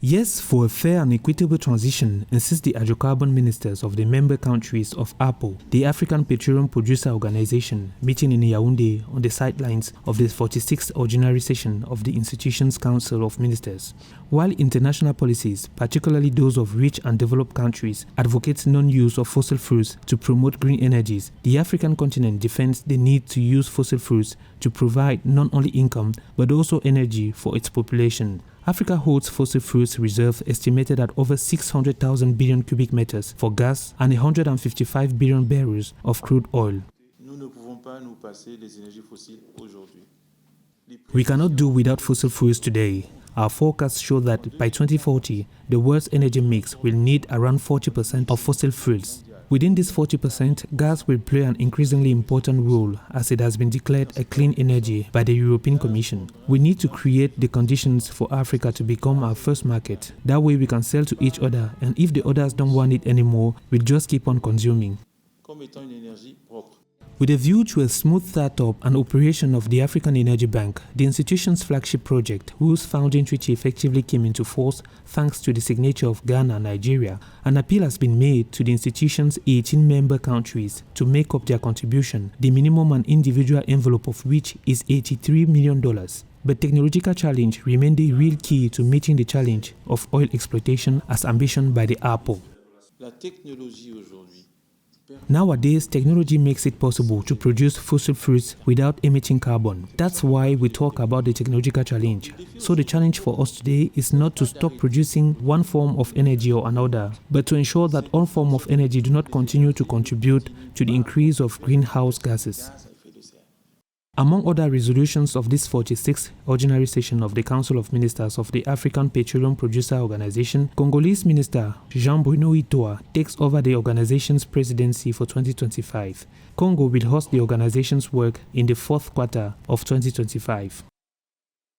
Yes, for a fair and equitable transition, insist the hydrocarbon ministers of the member countries of APPO, the African Petroleum Producers Organization, meeting in Yaoundé on the sidelines of the 46th ordinary session of the institution's Council of Ministers. While international policies, particularly those of rich and developed countries, advocate non-use of fossil fuels to promote green energies, the African continent defends the need to use fossil fuels to provide not only income but also energy for its population. Africa holds fossil fuels reserves estimated at over 600,000 billion cubic meters for gas and 155 billion barrels of crude oil. We cannot do without fossil fuels today. Our forecasts show that by 2040, the world's energy mix will need around 40% of fossil fuels. Within this 40%, gas will play an increasingly important role as it has been declared a clean energy by the European Commission. We need to create the conditions for Africa to become our first market. That way we can sell to each other, and if the others don't want it anymore, we'll just keep on consuming. With a view to a smooth startup and operation of the African Energy Bank, the institution's flagship project, whose founding treaty effectively came into force thanks to the signature of Ghana and Nigeria, an appeal has been made to the institution's 18 member countries to make up their contribution, the minimum and individual envelope of which is $83 million. But technological challenge remain the real key to meeting the challenge of oil exploitation as ambitioned by the APPO. Nowadays, technology makes it possible to produce fossil fuels without emitting carbon. That's why we talk about the technological challenge. So the challenge for us today is not to stop producing one form of energy or another, but to ensure that all forms of energy do not continue to contribute to the increase of greenhouse gases. Among other resolutions of this 46th ordinary session of the Council of Ministers of the African Petroleum Producers Organization, Congolese Minister Jean-Bruno Itoa takes over the organization's presidency for 2025. Congo will host the organization's work in the fourth quarter of 2025.